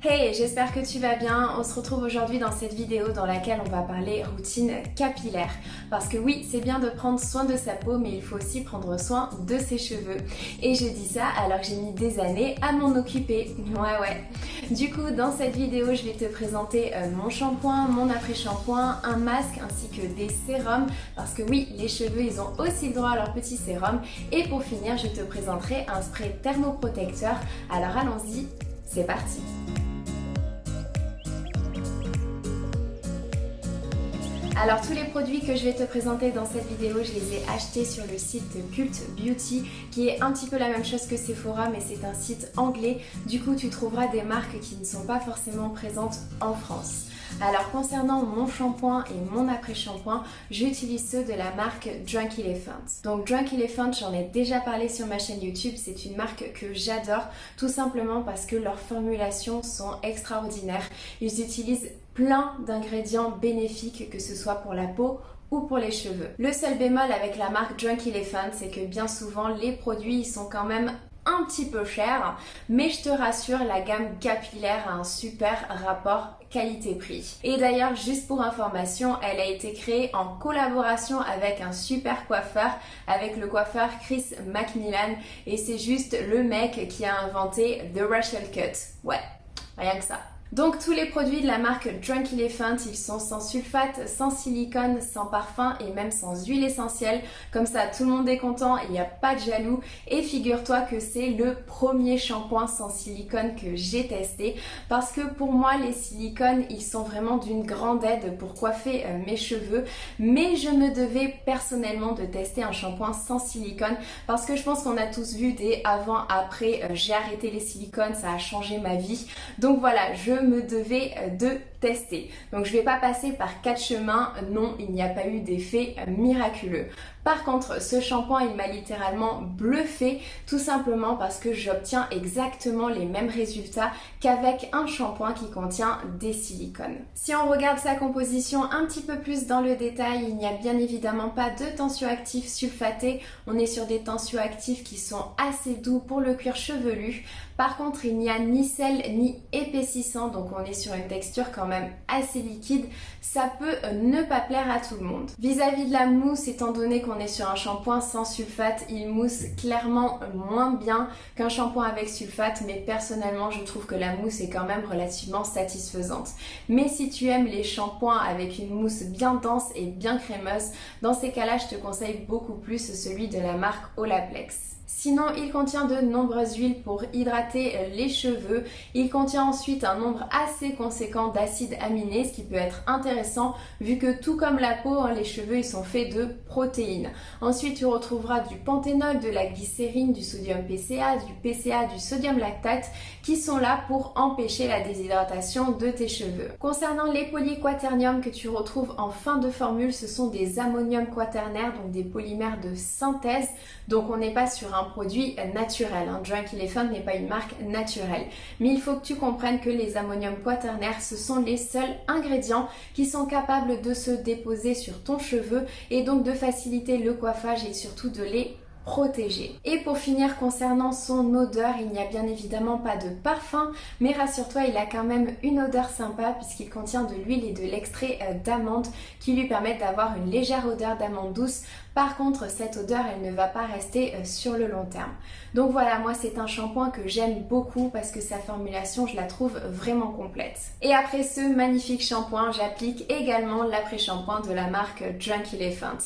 Hey, j'espère que tu vas bien. On se retrouve aujourd'hui dans cette vidéo dans laquelle on va parler routine capillaire. Parce que oui, c'est bien de prendre soin de sa peau, mais il faut aussi prendre soin de ses cheveux. Et je dis ça alors que j'ai mis des années à m'en occuper. Ouais. Du coup, dans cette vidéo, je vais te présenter mon shampoing, mon après-shampoing, un masque ainsi que des sérums. Parce que oui, les cheveux, ils ont aussi le droit à leur petit sérum. Et pour finir, je te présenterai un spray thermoprotecteur. Alors allons-y, c'est parti! Alors tous les produits que je vais te présenter dans cette vidéo, je les ai achetés sur le site Cult Beauty qui est un petit peu la même chose que Sephora mais c'est un site anglais. Du coup tu trouveras des marques qui ne sont pas forcément présentes en France. Alors concernant mon shampoing et mon après-shampoing, j'utilise ceux de la marque Drunk Elephant. Donc Drunk Elephant, j'en ai déjà parlé sur ma chaîne YouTube, c'est une marque que j'adore tout simplement parce que leurs formulations sont extraordinaires. Ils utilisent plein d'ingrédients bénéfiques que ce soit pour la peau ou pour les cheveux. Le seul bémol avec la marque Drunk Elephant, c'est que bien souvent les produits ils sont quand même un petit peu cher, mais je te rassure, la gamme capillaire a un super rapport qualité-prix. Et d'ailleurs, juste pour information, elle a été créée en collaboration avec un super coiffeur, avec le coiffeur Chris McMillan, et c'est juste le mec qui a inventé The Rachel Cut. Ouais, rien que ça. Donc tous les produits de la marque Drunk Elephant, ils sont sans sulfate, sans silicone, sans parfum et même sans huile essentielle. Comme ça, tout le monde est content, il n'y a pas de jaloux. Et figure-toi que c'est le premier shampoing sans silicone que j'ai testé. Parce que pour moi, les silicones, ils sont vraiment d'une grande aide pour coiffer mes cheveux. Mais je me devais personnellement de tester un shampoing sans silicone. Parce que je pense qu'on a tous vu des avant-après. J'ai arrêté les silicones, ça a changé ma vie. Donc voilà, je me devais de tester. Donc je vais pas passer par 4 chemins, non, il n'y a pas eu d'effet miraculeux. Par contre, ce shampoing, il m'a littéralement bluffé, tout simplement parce que j'obtiens exactement les mêmes résultats qu'avec un shampoing qui contient des silicones. Si on regarde sa composition un petit peu plus dans le détail, il n'y a bien évidemment pas de tensioactifs sulfatés. On est sur des tensioactifs qui sont assez doux pour le cuir chevelu. Par contre, il n'y a ni sel ni épaississant, donc on est sur une texture quand même assez liquide. Ça peut ne pas plaire à tout le monde. Vis-à-vis de la mousse, étant donné qu'on est sur un shampoing sans sulfate, il mousse clairement moins bien qu'un shampoing avec sulfate, mais personnellement, je trouve que la mousse est quand même relativement satisfaisante. Mais si tu aimes les shampoings avec une mousse bien dense et bien crémeuse, dans ces cas-là, je te conseille beaucoup plus celui de la marque Olaplex. Sinon, il contient de nombreuses huiles pour hydrater les cheveux. Il contient ensuite un nombre assez conséquent d'acides aminés, ce qui peut être intéressant vu que tout comme la peau, les cheveux ils sont faits de protéines. Ensuite, tu retrouveras du panthénol, de la glycérine, du sodium PCA, du PCA, du sodium lactate qui sont là pour empêcher la déshydratation de tes cheveux. Concernant les polyquaterniums que tu retrouves en fin de formule, ce sont des ammonium quaternaires, donc des polymères de synthèse. Donc on n'est pas sur un produit naturel. Drunk Elephant n'est pas une marque naturelle. Mais il faut que tu comprennes que les ammonium quaternaires, ce sont les seuls ingrédients qui sont capables de se déposer sur ton cheveu et donc de faciliter le coiffage et surtout de les protéger. Et pour finir, concernant son odeur, il n'y a bien évidemment pas de parfum, mais rassure-toi, il a quand même une odeur sympa puisqu'il contient de l'huile et de l'extrait d'amande qui lui permettent d'avoir une légère odeur d'amande douce. Par contre, cette odeur, elle ne va pas rester sur le long terme. Donc voilà, moi c'est un shampoing que j'aime beaucoup parce que sa formulation, je la trouve vraiment complète. Et après ce magnifique shampoing, j'applique également l'après-shampoing de la marque Drunk Elephant.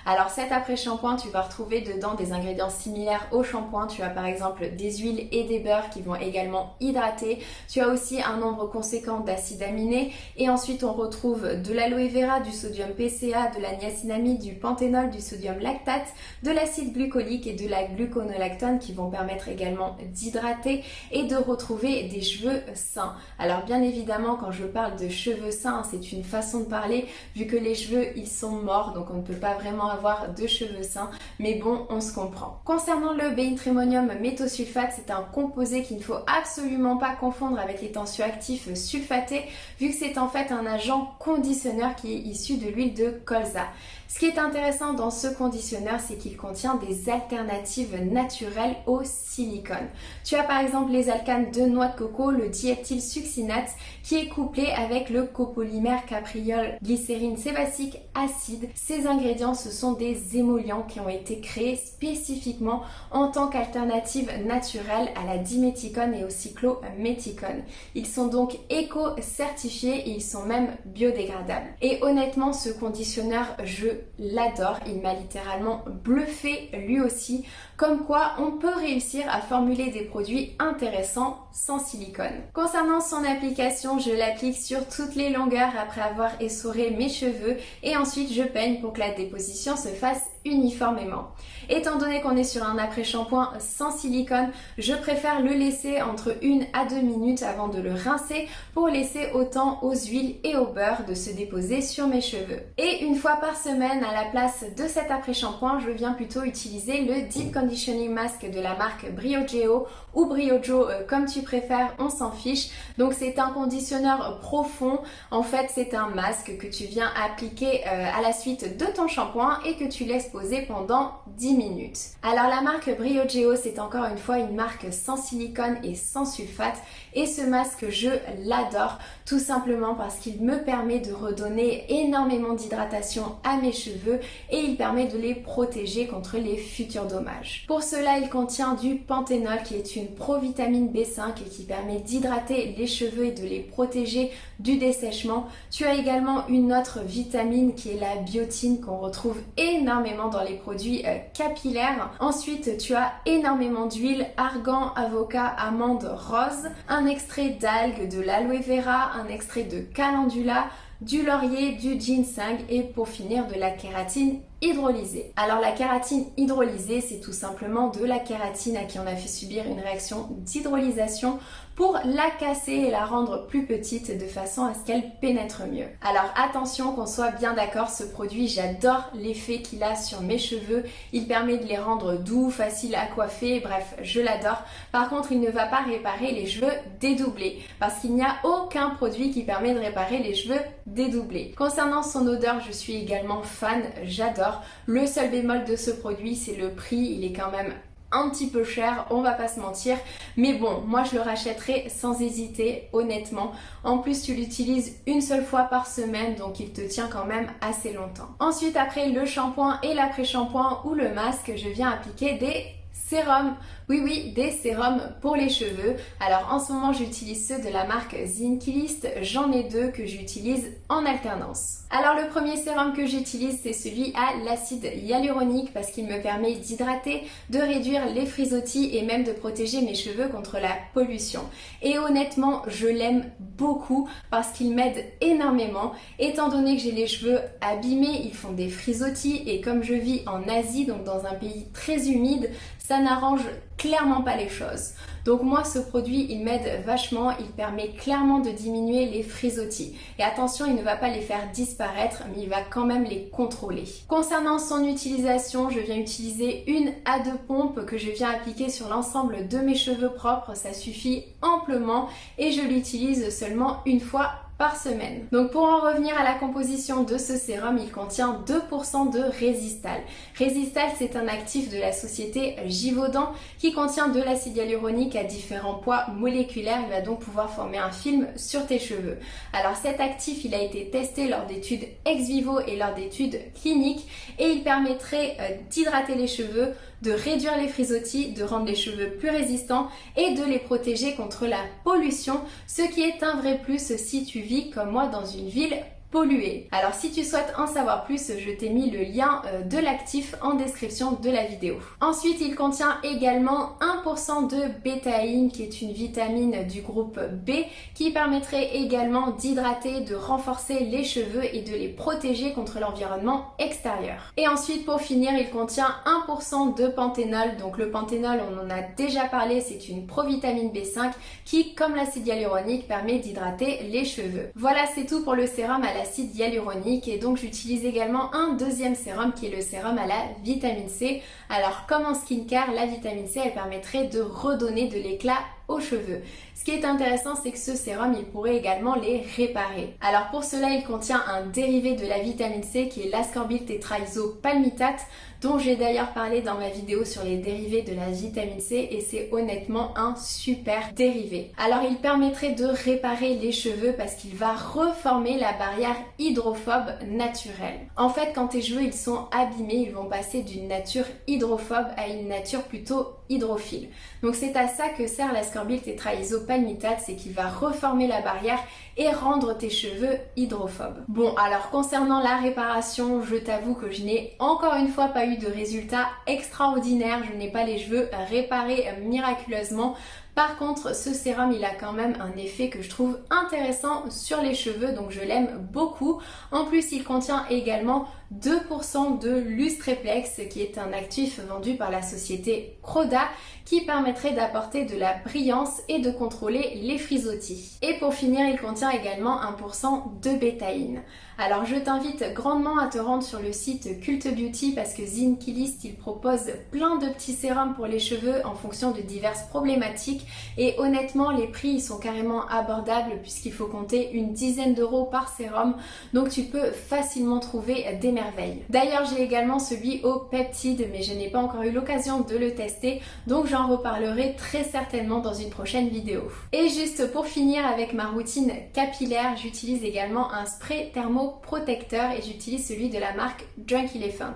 Alors cet après-shampoing, tu vas retrouver dedans des ingrédients similaires au shampoing. Tu as par exemple des huiles et des beurres qui vont également hydrater. Tu as aussi un nombre conséquent d'acides aminés. Et ensuite, on retrouve de l'aloe vera, du sodium PCA, de la niacinamide, du panthénol, du sodium lactate, de l'acide glucolique et de la gluconolactone qui vont permettre également d'hydrater et de retrouver des cheveux sains. Alors bien évidemment, quand je parle de cheveux sains, c'est une façon de parler vu que les cheveux, ils sont morts, donc on ne peut pas vraiment avoir de cheveux sains, mais bon, on se comprend. Concernant le bénitrémonium méthosulfate, c'est un composé qu'il ne faut absolument pas confondre avec les tensioactifs sulfatés, vu que c'est en fait un agent conditionneur qui est issu de l'huile de colza. Ce qui est intéressant dans ce conditionneur, c'est qu'il contient des alternatives naturelles au silicone. Tu as par exemple les alcanes de noix de coco, le diéthylsuccinate qui est couplé avec le copolymère capriole glycérine sébacique acide. Ces ingrédients, ce sont des émollients qui ont été créés spécifiquement en tant qu'alternative naturelle à la diméthicone et au cyclométhicone. Ils sont donc éco-certifiés et ils sont même biodégradables. Et honnêtement, ce conditionneur, je l'adore. Il m'a littéralement bluffé lui aussi. Comme quoi, on peut réussir à formuler des produits intéressants sans silicone. Concernant son application, je l'applique sur toutes les longueurs après avoir essoré mes cheveux et ensuite je peigne pour que la déposition se fasse uniformément. Étant donné qu'on est sur un après-shampoing sans silicone, je préfère le laisser entre 1 à 2 minutes avant de le rincer pour laisser autant aux huiles et au beurre de se déposer sur mes cheveux. Et une fois par semaine, à la place de cet après-shampoing, je viens plutôt utiliser le Deep Conditioning Mask de la marque Briogeo ou Briojo comme tu préfères, on s'en fiche. Donc c'est un conditionneur profond. En fait, c'est un masque que tu viens appliquer à la suite de ton shampoing et que tu laisses poser pendant 10 minutes. Alors la marque Briogeo, c'est encore une fois une marque sans silicone et sans sulfate et ce masque, je l'adore tout simplement parce qu'il me permet de redonner énormément d'hydratation à mes cheveux et il permet de les protéger contre les futurs dommages. Pour cela, il contient du panthénol qui est une provitamine B5 et qui permet d'hydrater les cheveux et de les protéger du dessèchement. Tu as également une autre vitamine qui est la biotine qu'on retrouve énormément dans les produits capillaires. Ensuite, tu as énormément d'huile, argan, avocat, amande, rose, un extrait d'algues, de l'aloe vera, un extrait de calendula, du laurier, du ginseng et pour finir de la kératine hydrolysée. Alors la kératine hydrolysée, c'est tout simplement de la kératine à qui on a fait subir une réaction d'hydrolysation pour la casser et la rendre plus petite de façon à ce qu'elle pénètre mieux. Alors attention qu'on soit bien d'accord, ce produit, j'adore l'effet qu'il a sur mes cheveux. Il permet de les rendre doux, faciles à coiffer, bref, je l'adore. Par contre, il ne va pas réparer les cheveux dédoublés parce qu'il n'y a aucun produit qui permet de réparer les cheveux dédoublés. Concernant son odeur, je suis également fan, j'adore. Le seul bémol de ce produit, c'est le prix, il est quand même un petit peu cher, on va pas se mentir, mais bon, moi je le rachèterai sans hésiter, honnêtement. En plus, tu l'utilises une seule fois par semaine, donc il te tient quand même assez longtemps. Ensuite, après le shampoing et l'après-shampoing ou le masque, je viens appliquer des sérums. Oui, des sérums pour les cheveux. Alors en ce moment, j'utilise ceux de la marque Zinkilist. J'en ai deux que j'utilise en alternance. Alors le premier sérum que j'utilise, c'est celui à l'acide hyaluronique parce qu'il me permet d'hydrater, de réduire les frisottis et même de protéger mes cheveux contre la pollution. Et honnêtement, je l'aime beaucoup parce qu'il m'aide énormément. Étant donné que j'ai les cheveux abîmés, ils font des frisottis et comme je vis en Asie, donc dans un pays très humide, ça n'arrange clairement pas les choses. Donc moi ce produit il m'aide vachement, il permet clairement de diminuer les frisottis. Et attention, il ne va pas les faire disparaître mais il va quand même les contrôler. Concernant son utilisation, je viens utiliser 1 à 2 pompes que je viens appliquer sur l'ensemble de mes cheveux propres, ça suffit amplement et je l'utilise seulement une fois par semaine. Donc pour en revenir à la composition de ce sérum, il contient 2% de Resistal. Resistal, c'est un actif de la société Givaudan qui contient de l'acide hyaluronique à différents poids moléculaires. Il va donc pouvoir former un film sur tes cheveux. Alors cet actif, il a été testé lors d'études ex vivo et lors d'études cliniques et il permettrait d'hydrater les cheveux, de réduire les frisottis, de rendre les cheveux plus résistants et de les protéger contre la pollution, ce qui est un vrai plus si tu vis comme moi dans une ville polluée. Alors si tu souhaites en savoir plus, je t'ai mis le lien de l'actif en description de la vidéo. Ensuite, il contient également 1% de bétaïne qui est une vitamine du groupe B qui permettrait également d'hydrater, de renforcer les cheveux et de les protéger contre l'environnement extérieur. Et ensuite, pour finir, il contient 1% de panthénol. Donc le panthénol, on en a déjà parlé, c'est une provitamine B5 qui, comme l'acide hyaluronique, permet d'hydrater les cheveux. Voilà, c'est tout pour le sérum à l'acide hyaluronique et donc j'utilise également un deuxième sérum qui est le sérum à la vitamine C. Alors comme en skincare, la vitamine C elle permettrait de redonner de l'éclat aux cheveux. Ce qui est intéressant, c'est que ce sérum, il pourrait également les réparer. Alors pour cela, il contient un dérivé de la vitamine C qui est l'ascorbyl tétraisopalmitate, dont j'ai d'ailleurs parlé dans ma vidéo sur les dérivés de la vitamine C et c'est honnêtement un super dérivé. Alors il permettrait de réparer les cheveux parce qu'il va reformer la barrière hydrophobe naturelle. En fait, quand tes cheveux ils sont abîmés, ils vont passer d'une nature hydrophobe à une nature plutôt hydrophile. Donc c'est à ça que sert l'ascorbyl tétraisopalmitate, c'est qu'il va reformer la barrière et rendre tes cheveux hydrophobes. Bon, alors concernant la réparation, je t'avoue que je n'ai encore une fois pas eu de résultats extraordinaires, je n'ai pas les cheveux réparés miraculeusement. Par contre, ce sérum, il a quand même un effet que je trouve intéressant sur les cheveux, donc je l'aime beaucoup. En plus, il contient également 2% de lustréplex, qui est un actif vendu par la société Croda, qui permettrait d'apporter de la brillance et de contrôler les frisottis. Et pour finir, il contient également 1% de bétaïne. Alors je t'invite grandement à te rendre sur le site Cult Beauty parce que Zinkeylist, il propose plein de petits sérums pour les cheveux en fonction de diverses problématiques et honnêtement les prix ils sont carrément abordables puisqu'il faut compter une dizaine d'euros par sérum, donc tu peux facilement trouver des merveilles. D'ailleurs j'ai également celui au peptide mais je n'ai pas encore eu l'occasion de le tester, donc j'en reparlerai très certainement dans une prochaine vidéo. Et juste pour finir avec ma routine capillaire, j'utilise également un spray thermoprotecteur et j'utilise celui de la marque Drunk Elephant.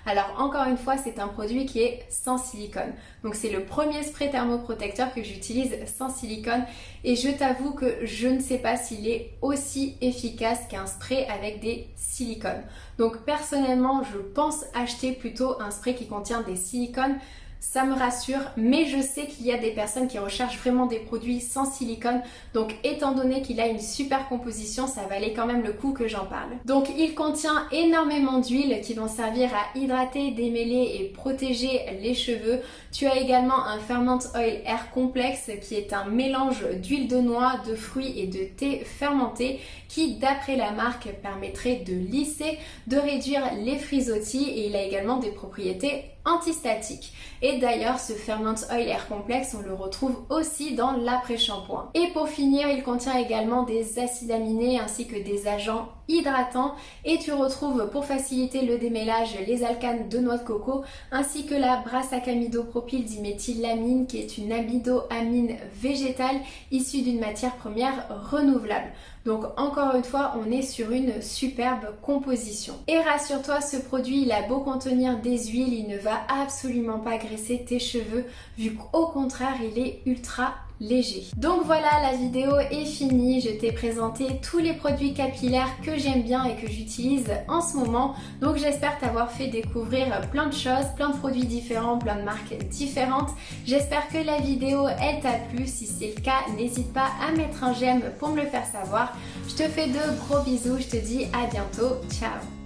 Alors encore une fois, c'est un produit qui est sans silicone. Donc c'est le premier spray thermoprotecteur que j'utilise sans silicone et je t'avoue que je ne sais pas s'il est aussi efficace qu'un spray avec des silicones. Donc personnellement, je pense acheter plutôt un spray qui contient des silicones. Ça me rassure, mais je sais qu'il y a des personnes qui recherchent vraiment des produits sans silicone. Donc étant donné qu'il a une super composition, ça valait quand même le coup que j'en parle. Donc il contient énormément d'huiles qui vont servir à hydrater, démêler et protéger les cheveux. Tu as également un Ferment Oil Air Complex qui est un mélange d'huile de noix, de fruits et de thé fermenté qui, d'après la marque, permettrait de lisser, de réduire les frisottis et il a également des propriétés antistatiques. Et d'ailleurs, ce Ferment Oil Air Complex, on le retrouve aussi dans l'après-shampoing. Et pour finir, il contient également des acides aminés ainsi que des agents hydratants et tu retrouves pour faciliter le démêlage les alcanes de noix de coco ainsi que la brassacamidopropyl diméthylamine qui est une amidoamine végétale issue d'une matière première renouvelable. Donc encore une fois, on est sur une superbe composition. Et rassure-toi, ce produit, il a beau contenir des huiles, il ne va absolument pas graisser tes cheveux, vu qu'au contraire, il est ultra léger. Donc voilà, la vidéo est finie. Je t'ai présenté tous les produits capillaires que j'aime bien et que j'utilise en ce moment. Donc j'espère t'avoir fait découvrir plein de choses, plein de produits différents, plein de marques différentes. J'espère que la vidéo, elle t'a plu. Si c'est le cas, n'hésite pas à mettre un j'aime pour me le faire savoir. Je te fais de gros bisous. Je te dis à bientôt. Ciao!